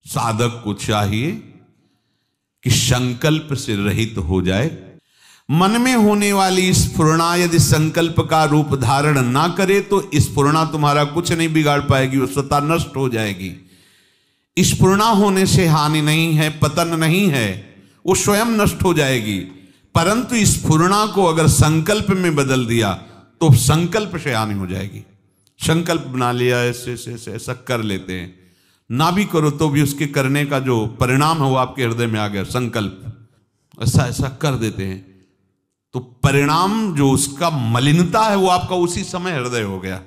साधक को चाहिए कि संकल्प से रहित हो जाए। मन में होने वाली स्फुरणा यदि संकल्प का रूप धारण ना करे तो स्फुरणा तुम्हारा कुछ नहीं बिगाड़ पाएगी, वो स्वतः नष्ट हो जाएगी। स्फुरणा होने से हानि नहीं है, पतन नहीं है, वो स्वयं नष्ट हो जाएगी। परंतु स्फुरणा को अगर संकल्प में बदल दिया तो संकल्प से हानि हो जाएगी। संकल्प बना लिया, ऐसे ऐसा कर लेते हैं, ना भी करो तो भी उसके करने का जो परिणाम है वो आपके हृदय में आ गया। संकल्प ऐसा ऐसा कर देते हैं तो परिणाम जो उसका मलिनता है वो आपका उसी समय हृदय हो गया।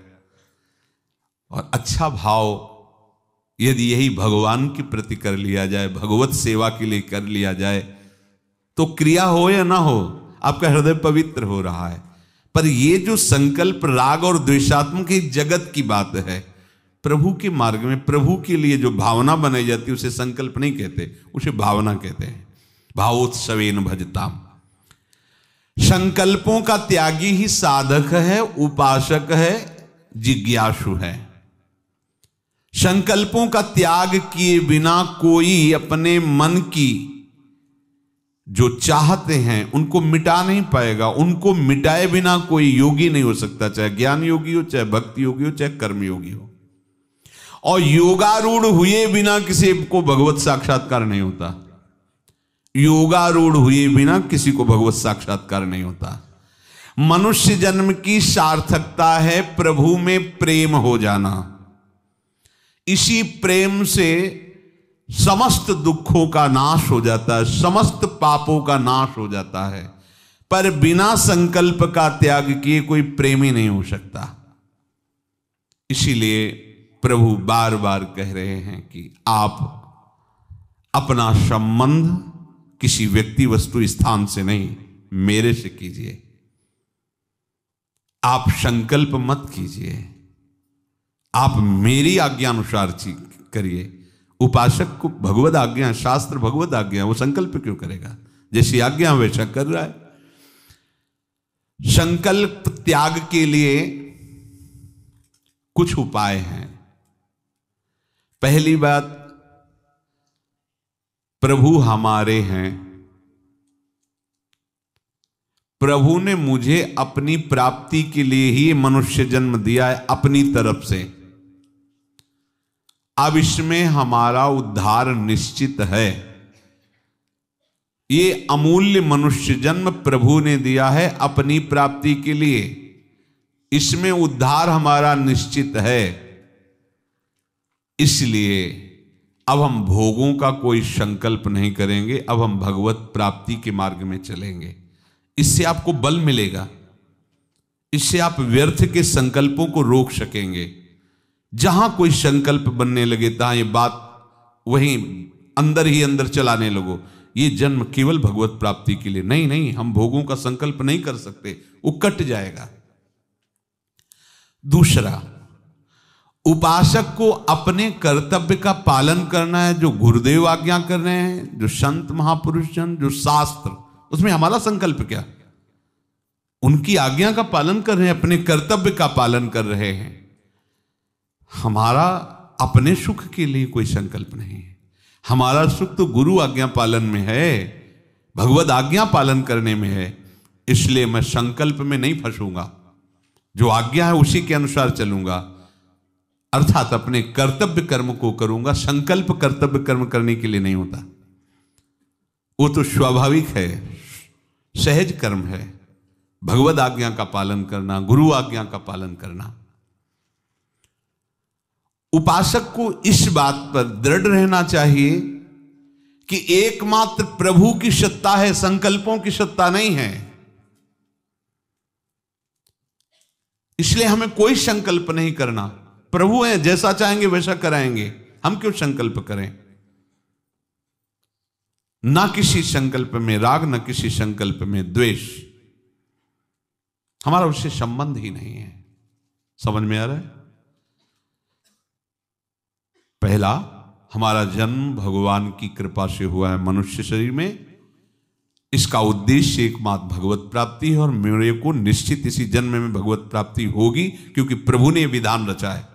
और अच्छा भाव यदि यही भगवान के प्रति कर लिया जाए, भगवत सेवा के लिए कर लिया जाए, तो क्रिया हो या ना हो आपका हृदय पवित्र हो रहा है। पर ये जो संकल्प राग और द्वेषात्मक जगत की बात है, प्रभु के मार्ग में प्रभु के लिए जो भावना बनाई जाती है उसे संकल्प नहीं कहते, उसे भावना कहते हैं। भावोत्सवेन भजताम। संकल्पों का त्यागी ही साधक है, उपासक है, जिज्ञासु है। संकल्पों का त्याग किए बिना कोई अपने मन की जो चाहते हैं उनको मिटा नहीं पाएगा। उनको मिटाए बिना कोई योगी नहीं हो सकता, चाहे ज्ञान योगी हो, चाहे भक्ति योगी हो, चाहे कर्म योगी हो। और योगारूढ़ हुए बिना किसी को भगवत साक्षात्कार नहीं होता। योगारूढ़ हुए बिना किसी को भगवत साक्षात्कार नहीं होता। मनुष्य जन्म की सार्थकता है प्रभु में प्रेम हो जाना। इसी प्रेम से समस्त दुखों का नाश हो जाता है, समस्त पापों का नाश हो जाता है। पर बिना संकल्प का त्याग किए कोई प्रेमी नहीं हो सकता। इसीलिए प्रभु बार बार कह रहे हैं कि आप अपना संबंध किसी व्यक्ति वस्तु स्थान से नहीं, मेरे से कीजिए। आप संकल्प मत कीजिए, आप मेरी आज्ञा अनुसार करिए। उपासक को भगवद आज्ञा, शास्त्र भगवद आज्ञा, वो संकल्प क्यों करेगा? जैसी आज्ञा वैसा कर रहा है। संकल्प त्याग के लिए कुछ उपाय हैं। पहली बात, प्रभु हमारे हैं। प्रभु ने मुझे अपनी प्राप्ति के लिए ही मनुष्य जन्म दिया है अपनी तरफ से। अब इसमें हमारा उद्धार निश्चित है। ये अमूल्य मनुष्य जन्म प्रभु ने दिया है अपनी प्राप्ति के लिए, इसमें उद्धार हमारा निश्चित है। इसलिए अब हम भोगों का कोई संकल्प नहीं करेंगे, अब हम भगवत प्राप्ति के मार्ग में चलेंगे। इससे आपको बल मिलेगा, इससे आप व्यर्थ के संकल्पों को रोक सकेंगे। जहां कोई संकल्प बनने लगे तहां ये बात वहीं अंदर ही अंदर चलाने लगो, ये जन्म केवल भगवत प्राप्ति के लिए। नहीं नहीं, हम भोगों का संकल्प नहीं कर सकते, वो कट जाएगा। दूसरा, उपासक को अपने कर्तव्य का पालन करना है। जो गुरुदेव आज्ञा कर रहे हैं, जो संत महापुरुष जन, जो शास्त्र, उसमें हमारा संकल्प क्या? उनकी आज्ञा का पालन कर रहे हैं, अपने कर्तव्य का पालन कर रहे हैं। हमारा अपने सुख के लिए कोई संकल्प नहीं है। हमारा सुख तो गुरु आज्ञा पालन में है, भगवद आज्ञा पालन करने में है। इसलिए मैं संकल्प में नहीं फंसूंगा, जो आज्ञा है उसी के अनुसार चलूंगा, अर्थात अपने कर्तव्य कर्म को करूंगा। संकल्प कर्तव्य कर्म करने के लिए नहीं होता, वो तो स्वाभाविक है, सहज कर्म है। भगवद आज्ञा का पालन करना, गुरु आज्ञा का पालन करना। उपासक को इस बात पर दृढ़ रहना चाहिए कि एकमात्र प्रभु की सत्ता है, संकल्पों की सत्ता नहीं है। इसलिए हमें कोई संकल्प नहीं करना। प्रभु है, जैसा चाहेंगे वैसा कराएंगे, हम क्यों संकल्प करें? ना किसी संकल्प में राग, ना किसी संकल्प में द्वेष, हमारा उससे संबंध ही नहीं है। समझ में आ रहा है? पहला, हमारा जन्म भगवान की कृपा से हुआ है मनुष्य शरीर में। इसका उद्देश्य एकमात्र भगवत प्राप्ति है और मेरे को निश्चित इसी जन्म में भगवत प्राप्ति होगी, क्योंकि प्रभु ने विधान रचा है।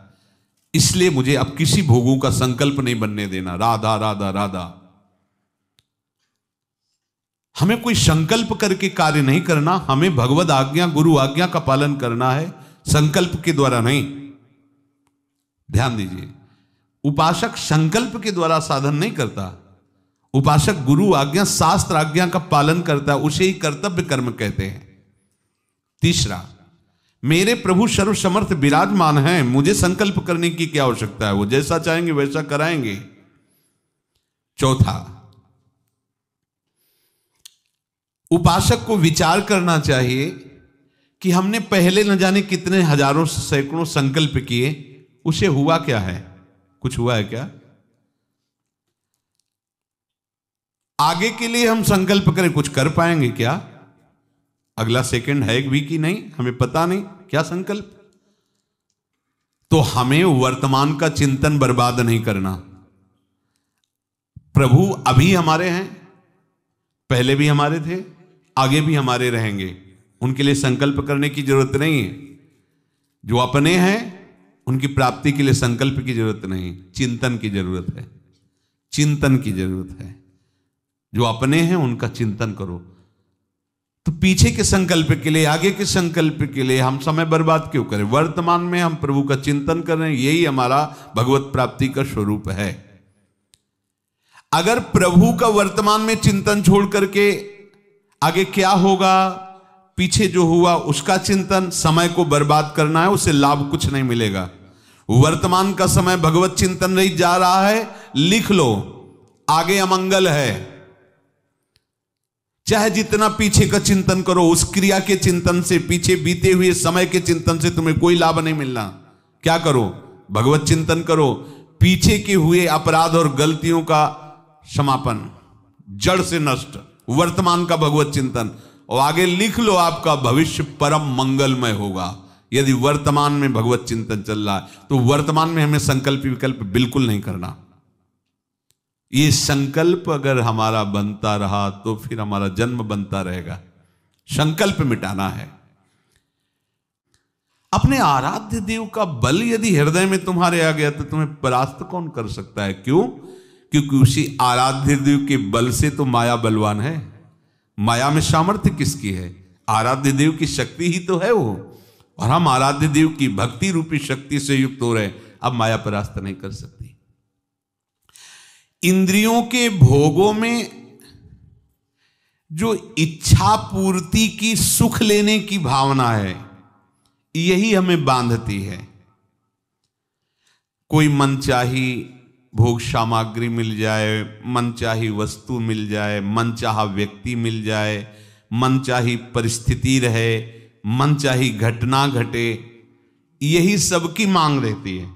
इसलिए मुझे अब किसी भोगों का संकल्प नहीं बनने देना। राधा राधा राधा। हमें कोई संकल्प करके कार्य नहीं करना, हमें भगवद आज्ञा गुरु आज्ञा का पालन करना है, संकल्प के द्वारा नहीं। ध्यान दीजिए, उपासक संकल्प के द्वारा साधन नहीं करता, उपासक गुरु आज्ञा शास्त्र आज्ञा का पालन करता है, उसे ही कर्तव्य कर्म कहते हैं। तीसरा, मेरे प्रभु सर्वसमर्थ विराजमान हैं, मुझे संकल्प करने की क्या आवश्यकता है, वो जैसा चाहेंगे वैसा कराएंगे। चौथा, उपासक को विचार करना चाहिए कि हमने पहले न जाने कितने हजारों सैकड़ों संकल्प किए, उसे हुआ क्या है, कुछ हुआ है क्या? आगे के लिए हम संकल्प करें, कुछ कर पाएंगे क्या? अगला सेकंड है भी कि नहीं, हमें पता नहीं क्या संकल्प। तो हमें वर्तमान का चिंतन बर्बाद नहीं करना। प्रभु अभी हमारे हैं, पहले भी हमारे थे, आगे भी हमारे रहेंगे, उनके लिए संकल्प करने की जरूरत नहीं है। जो अपने हैं उनकी प्राप्ति के लिए संकल्प की जरूरत नहीं, चिंतन की जरूरत है, चिंतन की जरूरत है। जो अपने हैं उनका चिंतन करो। तो पीछे के संकल्प के लिए, आगे के संकल्प के लिए हम समय बर्बाद क्यों करें? वर्तमान में हम प्रभु का चिंतन कर रहे हैं, यही हमारा भगवत प्राप्ति का स्वरूप है। अगर प्रभु का वर्तमान में चिंतन छोड़ करके आगे क्या होगा, पीछे जो हुआ उसका चिंतन, समय को बर्बाद करना है, उससे लाभ कुछ नहीं मिलेगा। वर्तमान का समय भगवत चिंतन रही जा रहा है, लिख लो, आगे अमंगल है। चाहे जितना पीछे का चिंतन करो, उस क्रिया के चिंतन से, पीछे बीते हुए समय के चिंतन से तुम्हें कोई लाभ नहीं मिलना। क्या करो? भगवत चिंतन करो, पीछे के हुए अपराध और गलतियों का समापन, जड़ से नष्ट, वर्तमान का भगवत चिंतन, और आगे लिख लो आपका भविष्य परम मंगलमय होगा। यदि वर्तमान में भगवत चिंतन चल रहा है तो वर्तमान में हमें संकल्प विकल्प बिल्कुल नहीं करना। ये संकल्प अगर हमारा बनता रहा तो फिर हमारा जन्म बनता रहेगा। संकल्प मिटाना है। अपने आराध्य देव का बल यदि हृदय में तुम्हारे आ गया तो तुम्हें परास्त कौन कर सकता है? क्यों? क्योंकि उसी आराध्य देव के बल से तो माया बलवान है। माया में सामर्थ्य किसकी है? आराध्य देव की शक्ति ही तो है वो। और हम आराध्य देव की भक्ति रूपी शक्ति से युक्त हो रहे, अब माया परास्त नहीं कर सकती। इंद्रियों के भोगों में जो इच्छा पूर्ति की, सुख लेने की भावना है, यही हमें बांधती है। कोई मनचाही भोग सामग्री मिल जाए, मनचाही वस्तु मिल जाए, मनचाहा व्यक्ति मिल जाए, मनचाही परिस्थिति रहे, मनचाही घटना घटे, यही सबकी मांग रहती है।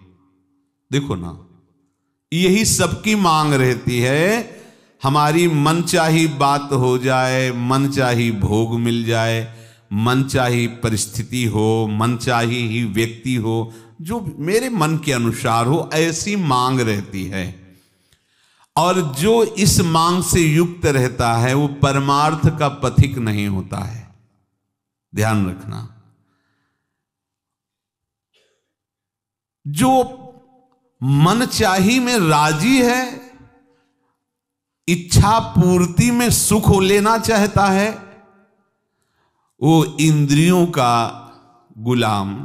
देखो ना, यही सबकी मांग रहती है। हमारी मनचाही बात हो जाए, मनचाही भोग मिल जाए, मनचाही परिस्थिति हो, मनचाही ही व्यक्ति हो, जो मेरे मन के अनुसार हो, ऐसी मांग रहती है। और जो इस मांग से युक्त रहता है वो परमार्थ का पथिक नहीं होता है। ध्यान रखना। जो मनचाही में राजी है, इच्छा पूर्ति में सुख लेना चाहता है, वो इंद्रियों का गुलाम,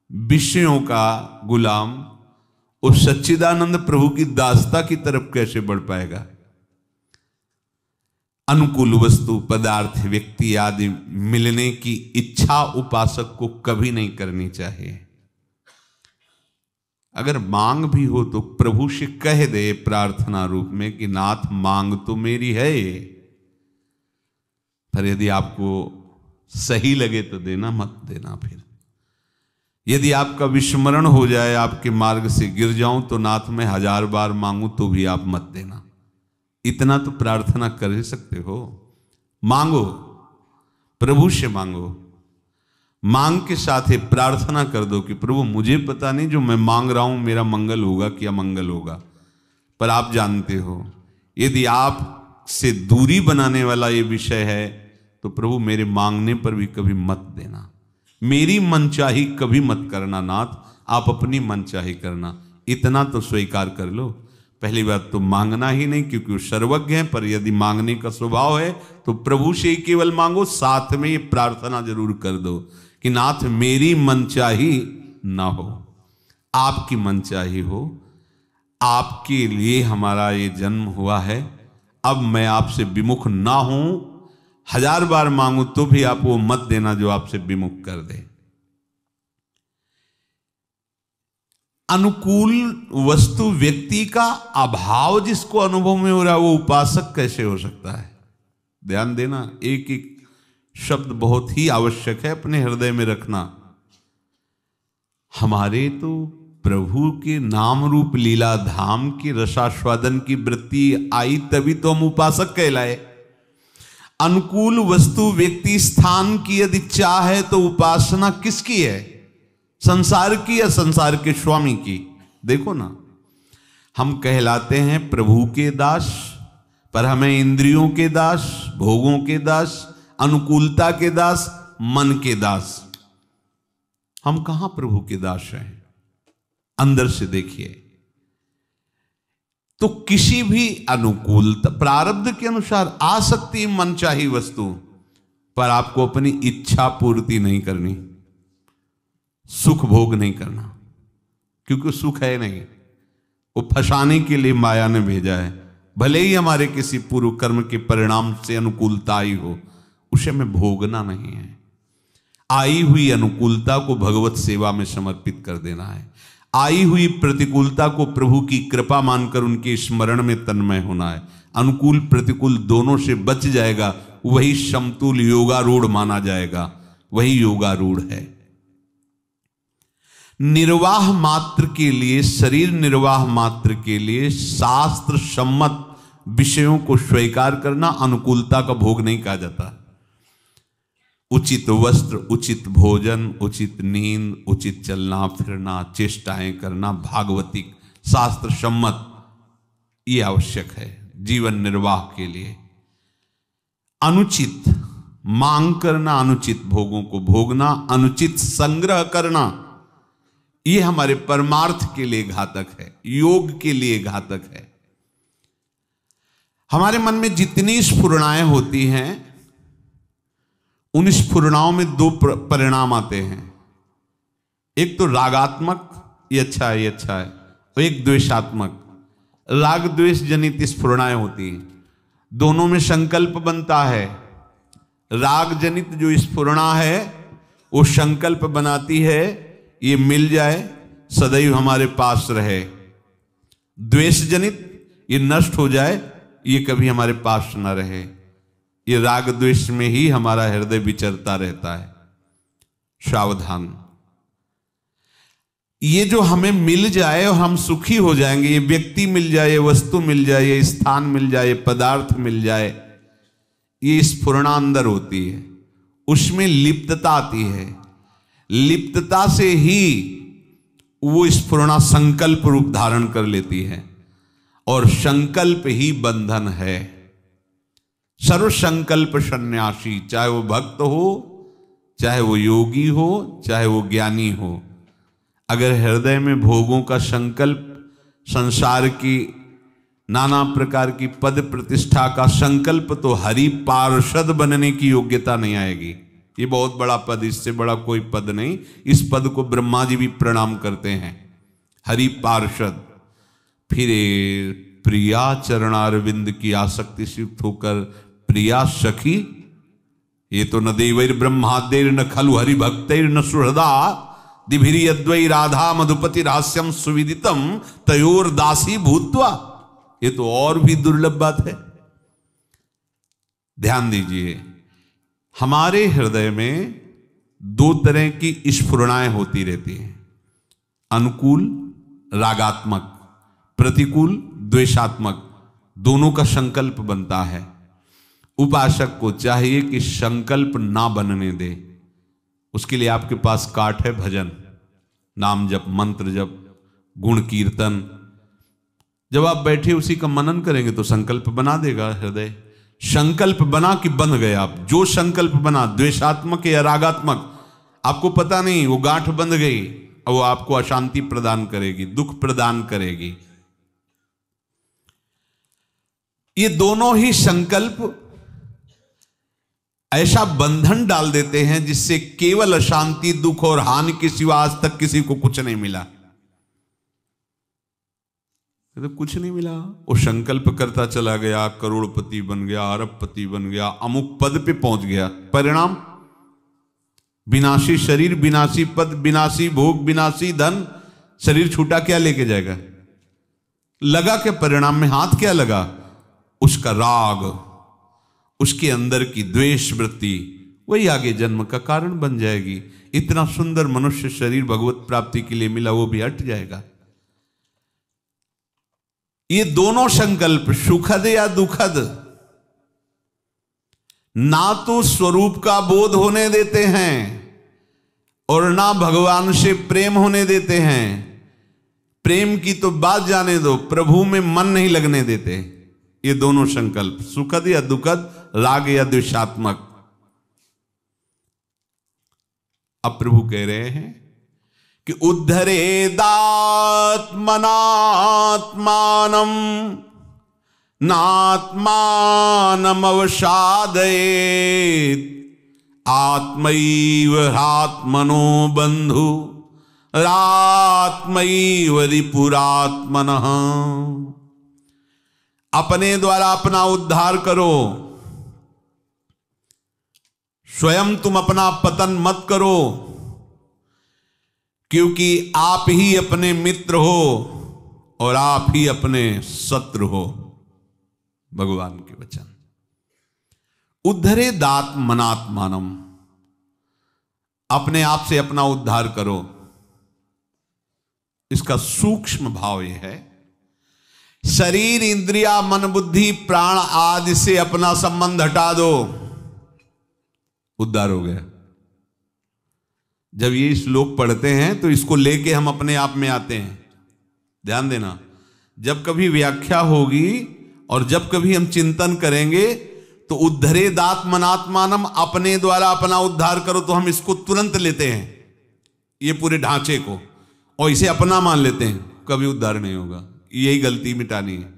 विषयों का गुलाम, उस सच्चिदानंद प्रभु की दासता की तरफ कैसे बढ़ पाएगा? अनुकूल वस्तु, पदार्थ, व्यक्ति आदि मिलने की इच्छा उपासक को कभी नहीं करनी चाहिए। अगर मांग भी हो तो प्रभु से कह दे प्रार्थना रूप में कि नाथ मांग तो मेरी है, पर यदि आपको सही लगे तो देना, मत देना। फिर यदि आपका विस्मरण हो जाए, आपके मार्ग से गिर जाऊं तो नाथ मैं 1000 बार मांगू तो भी आप मत देना। इतना तो प्रार्थना कर ही सकते हो। मांगो, प्रभु से मांगो, मांग के साथ ही प्रार्थना कर दो कि प्रभु मुझे पता नहीं जो मैं मांग रहा हूं मेरा मंगल होगा कि अमंगल होगा, पर आप जानते हो। यदि आप से दूरी बनाने वाला ये विषय है तो प्रभु मेरे मांगने पर भी कभी मत देना, मेरी मनचाही कभी मत करना नाथ, आप अपनी मनचाही करना, इतना तो स्वीकार कर लो। पहली बात तो मांगना ही नहीं, क्योंकि वो सर्वज्ञ है, पर यदि मांगने का स्वभाव है तो प्रभु से ही केवल मांगो। साथ में ये प्रार्थना जरूर कर दो कि नाथ मेरी मनचाही ना हो, आपकी मनचाही हो। आपके लिए हमारा ये जन्म हुआ है, अब मैं आपसे विमुख ना हूं। 1000 बार मांगू तो भी आप वो मत देना जो आपसे विमुख कर दे। अनुकूल वस्तु व्यक्ति का अभाव जिसको अनुभव में हो रहा है, वो उपासक कैसे हो सकता है? ध्यान देना, एक एक शब्द बहुत ही आवश्यक है अपने हृदय में रखना। हमारे तो प्रभु के नाम रूप लीला धाम की रसास्वादन की वृत्ति आई, तभी तो हम उपासक कहलाए। अनुकूल वस्तु व्यक्ति स्थान की यदि चाह है तो उपासना किसकी है? संसार की या संसार के स्वामी की? देखो ना, हम कहलाते हैं प्रभु के दास, पर हमें इंद्रियों के दास, भोगों के दास, अनुकूलता के दास, मन के दास। हम कहां प्रभु के दास हैं? अंदर से देखिए तो किसी भी अनुकूलता प्रारब्ध के अनुसार आ सकती मनचाही वस्तु, पर आपको अपनी इच्छा पूर्ति नहीं करनी, सुख भोग नहीं करना, क्योंकि सुख है नहीं, वो फंसाने के लिए माया ने भेजा है। भले ही हमारे किसी पूर्व कर्म के परिणाम से अनुकूलता आई हो, उसे हमें भोगना नहीं है। आई हुई अनुकूलता को भगवत सेवा में समर्पित कर देना है। आई हुई प्रतिकूलता को प्रभु की कृपा मानकर उनके स्मरण में तन्मय होना है। अनुकूल प्रतिकूल दोनों से बच जाएगा, वही समतुल योगारूढ़ माना जाएगा, वही योगारूढ़ है। निर्वाह मात्र के लिए, शरीर निर्वाह मात्र के लिए शास्त्र सम्मत विषयों को स्वीकार करना अनुकूलता का भोग नहीं कहा जाता। उचित वस्त्र, उचित भोजन, उचित नींद, उचित चलना फिरना, चेष्टाएं करना, भागवतिक शास्त्र सम्मत, ये आवश्यक है जीवन निर्वाह के लिए। अनुचित मांग करना, अनुचित भोगों को भोगना, अनुचित संग्रह करना, ये हमारे परमार्थ के लिए घातक है, योग के लिए घातक है। हमारे मन में जितनी स्फुरणाएं होती हैं, उन स्फुरणाओं में दो परिणाम आते हैं। एक तो रागात्मक, ये अच्छा है, ये अच्छा है, और एक द्वेषात्मक, राग द्वेष जनित स्फुरणाएं होती हैं। दोनों में संकल्प बनता है। राग जनित जो स्फुरणा है वो संकल्प बनाती है ये मिल जाए, सदैव हमारे पास रहे। द्वेष जनित ये नष्ट हो जाए, ये कभी हमारे पास न रहे। ये राग द्वेष में ही हमारा हृदय विचरता रहता है। सावधान, ये जो हमें मिल जाए और हम सुखी हो जाएंगे, ये व्यक्ति मिल जाए, ये वस्तु मिल जाए, ये स्थान मिल जाए, ये पदार्थ मिल जाए, ये स्फुरणा अंदर होती है, उसमें लिप्तता आती है। लिप्तता से ही वो स्फुरणा संकल्प रूप धारण कर लेती है, और संकल्प ही बंधन है। सर्व संकल्प सन्यासी, चाहे वो भक्त हो, चाहे वो योगी हो, चाहे वो ज्ञानी हो, अगर हृदय में भोगों का संकल्प, संसार की नाना प्रकार की पद प्रतिष्ठा का संकल्प, तो हरि पार्षद बनने की योग्यता नहीं आएगी। ये बहुत बड़ा पद, इससे बड़ा कोई पद नहीं। इस पद को ब्रह्मा जी भी प्रणाम करते हैं, हरि पार्षद। फिर प्रिया चरणारविंद की आसक्ति से युक्त होकर प्रिया सखी, ये तो न देवैर ब्रह्मादेर न खलु हरि भक्तैर न सुहृदा दिभिरी अद्वै राधा मधुपति रहस्यम सुविदितम तयोर दासी भूत्वा। ये तो और भी दुर्लभ बात है। ध्यान दीजिए, हमारे हृदय में दो तरह की स्फुरणाएं होती रहती हैं, अनुकूल रागात्मक, प्रतिकूल द्वेषात्मक, दोनों का संकल्प बनता है। उपासक को चाहिए कि संकल्प ना बनने दे। उसके लिए आपके पास काट है भजन, नाम जप, मंत्र जप, गुण कीर्तन। जब आप बैठे उसी का मनन करेंगे तो संकल्प बना देगा हृदय। संकल्प बना कि बन गए आप। जो संकल्प बना, द्वेषात्मक या रागात्मक, आपको पता नहीं, वो गांठ बंध गई, और वो आपको अशांति प्रदान करेगी, दुख प्रदान करेगी। ये दोनों ही संकल्प ऐसा बंधन डाल देते हैं जिससे केवल अशांति, दुख और हानि के सिवा आज तक किसी को कुछ नहीं मिला। तो कुछ नहीं मिला, वो संकल्प करता चला गया, करोड़पति बन गया, अरबपति बन गया, अमुक पद पे पहुंच गया। परिणाम विनाशी शरीर, विनाशी पद, विनाशी भोग, विनाशी धन। शरीर छूटा, क्या लेके जाएगा? लगा क्या परिणाम में? हाथ क्या लगा? उसका राग, उसके अंदर की द्वेष वृत्ति, वही आगे जन्म का कारण बन जाएगी। इतना सुंदर मनुष्य शरीर भगवत प्राप्ति के लिए मिला, वो भी हट जाएगा। ये दोनों संकल्प सुखद या दुखद ना तो स्वरूप का बोध होने देते हैं और ना भगवान से प्रेम होने देते हैं। प्रेम की तो बात जाने दो, प्रभु में मन नहीं लगने देते। ये दोनों संकल्प सुखद या दुखद, राग या द्वेषात्मक। अब प्रभु कह रहे हैं कि उद्धरेदात्मनात्मानं नात्मानम् अवसादयेत् आत्मैव आत्मनो बंधु रात्मैव रिपुरात्मनः। अपने द्वारा अपना उद्धार करो, स्वयं तुम अपना पतन मत करो, क्योंकि आप ही अपने मित्र हो और आप ही अपने शत्रु हो। भगवान के वचन। उद्धरेदात्मनात्मानम्, अपने आप से अपना उद्धार करो। इसका सूक्ष्म भाव यह है, शरीर, इंद्रिया, मन, बुद्धि, प्राण आदि से अपना संबंध हटा दो, उद्धार हो गया। जब ये श्लोक पढ़ते हैं तो इसको लेके हम अपने आप में आते हैं। ध्यान देना, जब कभी व्याख्या होगी और जब कभी हम चिंतन करेंगे तो उद्धरेदात्मनात्मानम्, अपने द्वारा अपना उद्धार करो, तो हम इसको तुरंत लेते हैं, ये पूरे ढांचे को, और इसे अपना मान लेते हैं। कभी उद्धार नहीं होगा। यही गलती मिटानी है।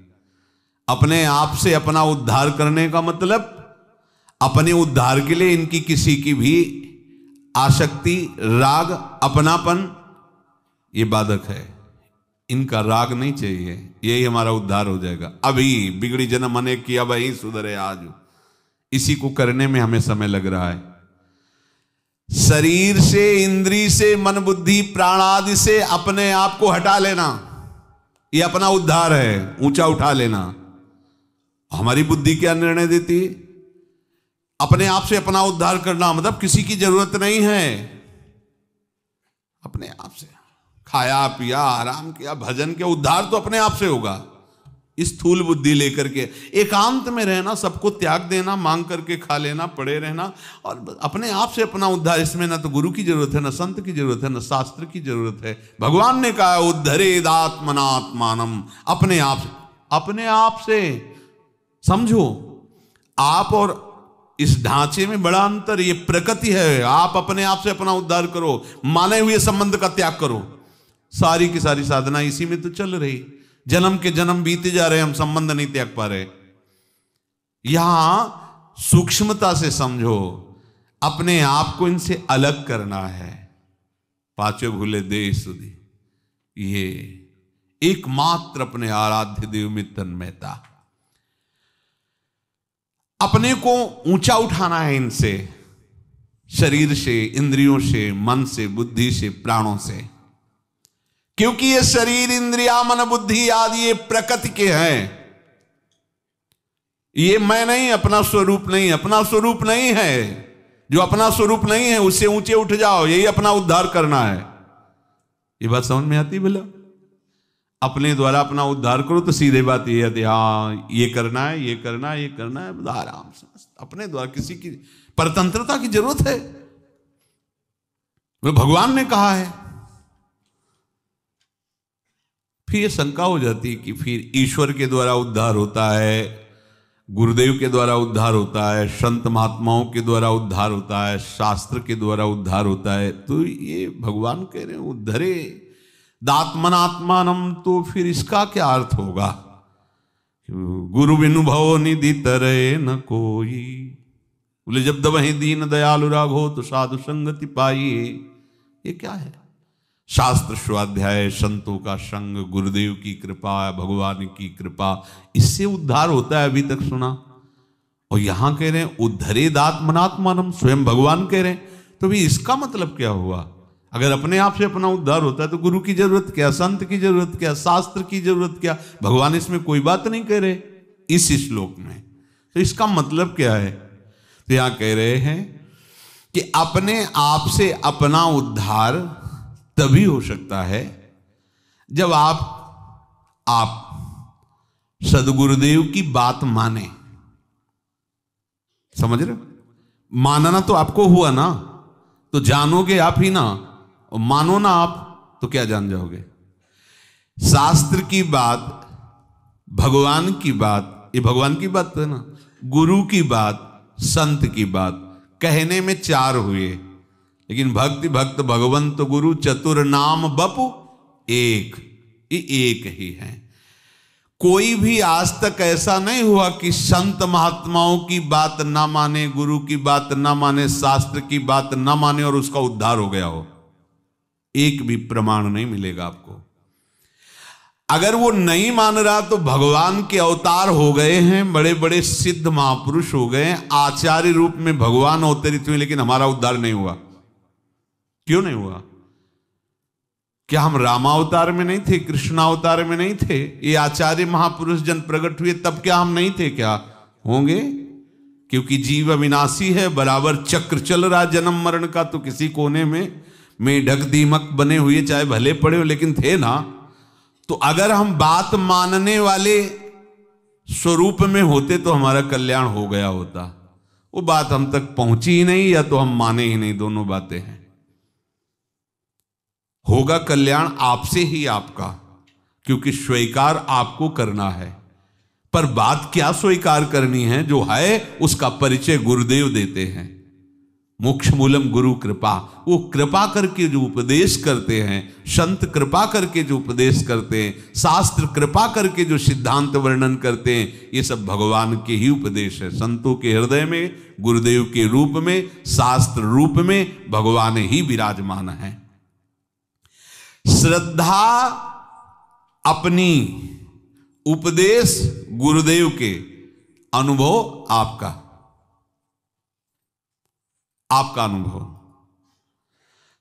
अपने आप से अपना उद्धार करने का मतलब अपने उद्धार के लिए इनकी किसी की भी आसक्ति, राग, अपनापन, ये बाधक है। इनका राग नहीं चाहिए, यही हमारा उद्धार हो जाएगा। अभी बिगड़ी जन्म अनेक की, अब ही सुधरे आज। इसी को करने में हमें समय लग रहा है। शरीर से, इंद्री से, मन, बुद्धि, प्राण आदि से अपने आप को हटा लेना, ये अपना उद्धार है। ऊंचा उठा लेना। हमारी बुद्धि क्या निर्णय देती? अपने आप से अपना उद्धार करना मतलब किसी की जरूरत नहीं है। अपने आप से खाया पिया, आराम किया, भजन किया, उद्धार तो अपने आप से होगा। इस स्थूल बुद्धि लेकर के एकांत में रहना, सबको त्याग देना, मांग करके खा लेना, पड़े रहना और अपने आप से अपना उद्धार, इसमें ना तो गुरु की जरूरत है, ना संत की जरूरत है, ना शास्त्र की जरूरत है। भगवान ने कहा उद्धरेदात्मनात्मानम्, अपने आप से। अपने आप से समझो, आप और इस ढांचे में बड़ा अंतर। ये प्रकृति है, आप अपने आप से अपना उद्धार करो, माने हुए संबंध का त्याग करो। सारी की सारी साधना इसी में तो चल रही। जन्म के जन्म बीते जा रहे, हम संबंध नहीं त्याग पा रहे। यहां सूक्ष्मता से समझो, अपने आप को इनसे अलग करना है। पांचों भूले देह सुधी, ये एकमात्र अपने आराध्य देव में तन्मयता। अपने को ऊंचा उठाना है इनसे, शरीर से, इंद्रियों से, मन से, बुद्धि से, प्राणों से। क्योंकि ये शरीर, इंद्रिया, मन, बुद्धि आदि ये प्रकृति के हैं। ये मैं नहीं, अपना स्वरूप नहीं, अपना स्वरूप नहीं है। जो अपना स्वरूप नहीं है उससे ऊंचे उठ जाओ, यही अपना उद्धार करना है। ये बात समझ में आती? भला अपने द्वारा अपना उद्धार करो तो सीधे बात ये आती, हाँ ये करना है, ये करना है, ये करना है, आराम से अपने द्वारा। किसी की परतंत्रता की जरूरत है? वो भगवान ने कहा है। फिर ये शंका हो जाती है कि फिर ईश्वर के द्वारा उद्धार होता है, गुरुदेव के द्वारा उद्धार होता है, संत महात्माओं के द्वारा उद्धार होता है, शास्त्र के द्वारा उद्धार होता है। तो ये भगवान कह रहे हैं उद्धरे दात्मनात्मानम, तो फिर इसका क्या अर्थ होगा? गुरु बिनु भव निधि तरय न कोई, बोले जब दबहि दीन दयालु राघो तो साधु संगति पाइए। ये क्या है? शास्त्र स्वाध्याय, संतों का संग, गुरुदेव की कृपा, भगवान की कृपा, इससे उद्धार होता है। अभी तक सुना। और यहां कह रहे हैं उद्धरे दात्मनात्मानम, स्वयं भगवान कह रहे हैं। तो भी इसका मतलब क्या हुआ? अगर अपने आप से अपना उद्धार होता है तो गुरु की जरूरत क्या, संत की जरूरत क्या, शास्त्र की जरूरत क्या? भगवान इसमें कोई बात नहीं कह रहे इस श्लोक में। तो इसका मतलब क्या है? तो यहां कह रहे हैं कि अपने आप से अपना उद्धार तभी हो सकता है जब आप सदगुरुदेव की बात माने। समझ रहे हो? मानना तो आपको हुआ ना, तो जानोगे आप ही ना, और मानो ना आप तो क्या जान जाओगे? शास्त्र की बात, भगवान की बात, ये भगवान की बात है ना, गुरु की बात, संत की बात, कहने में चार हुए, लेकिन भक्ति भक्त भगवंत गुरु चतुर नाम बपु एक, ये एक ही है। कोई भी आज तक ऐसा नहीं हुआ कि संत महात्माओं की बात ना माने, गुरु की बात ना माने, शास्त्र की बात ना माने और उसका उद्धार हो गया हो। एक भी प्रमाण नहीं मिलेगा आपको। अगर वो नहीं मान रहा तो भगवान के अवतार हो गए हैं, बड़े बड़े सिद्ध महापुरुष हो गए हैं, आचार्य रूप में भगवान अवतरित हुए, लेकिन हमारा उद्धार नहीं हुआ। क्यों नहीं हुआ? क्या हम रामावतार में नहीं थे, कृष्णावतार में नहीं थे? ये आचार्य महापुरुष जन प्रकट हुए तब क्या हम नहीं थे? क्या होंगे? क्योंकि जीव अविनाशी है, बराबर चक्र चल रहा जन्म मरण का, तो किसी कोने में मेढक दीमक बने हुए चाहे भले पड़े हो, लेकिन थे ना। तो अगर हम बात मानने वाले स्वरूप में होते तो हमारा कल्याण हो गया होता। वो बात हम तक पहुंची ही नहीं, या तो हम माने ही नहीं, दोनों बातें हैं। होगा कल्याण आपसे ही आपका, क्योंकि स्वीकार आपको करना है। पर बात क्या स्वीकार करनी है? जो है उसका परिचय गुरुदेव देते हैं। मोक्ष मूलम गुरु कृपा, वो कृपा करके जो उपदेश करते हैं, संत कृपा करके जो उपदेश करते हैं, शास्त्र कृपा करके जो सिद्धांत वर्णन करते हैं, ये सब भगवान के ही उपदेश है। संतों के हृदय में गुरुदेव के रूप में, शास्त्र रूप में भगवान ही विराजमान है। श्रद्धा अपनी, उपदेश गुरुदेव के, अनुभव आपका अनुभव।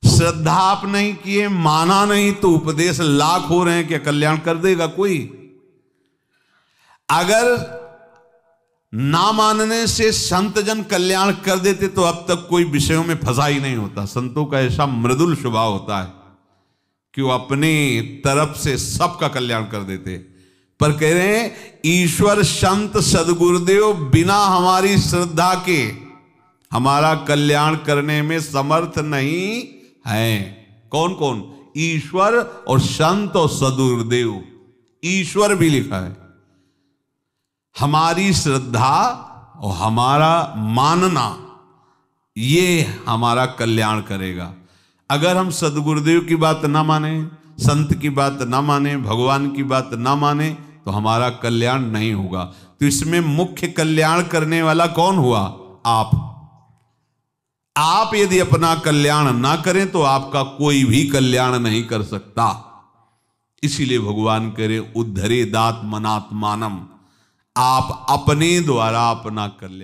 श्रद्धा आप नहीं किए, माना नहीं, तो उपदेश लाख हो रहे हैं, क्या कल्याण कर देगा कोई? अगर ना मानने से संत जन कल्याण कर देते तो अब तक कोई विषयों में फंसा ही नहीं होता। संतों का ऐसा मृदुल स्वभाव होता है कि वो अपनी तरफ से सबका कल्याण कर देते। पर कह रहे हैं ईश्वर संत सदगुरुदेव बिना हमारी श्रद्धा के हमारा कल्याण करने में समर्थ नहीं है। कौन कौन? ईश्वर और संत और सदगुरुदेव। ईश्वर भी लिखा है। हमारी श्रद्धा और हमारा मानना, ये हमारा कल्याण करेगा। अगर हम सदगुरुदेव की बात ना माने, संत की बात ना माने, भगवान की बात ना माने, तो हमारा कल्याण नहीं होगा। तो इसमें मुख्य कल्याण करने वाला कौन हुआ? आप यदि अपना कल्याण ना करें तो आपका कोई भी कल्याण नहीं कर सकता। इसीलिए भगवान करे उद्धरे दात्मनात्मानम, आप अपने द्वारा अपना कल्याण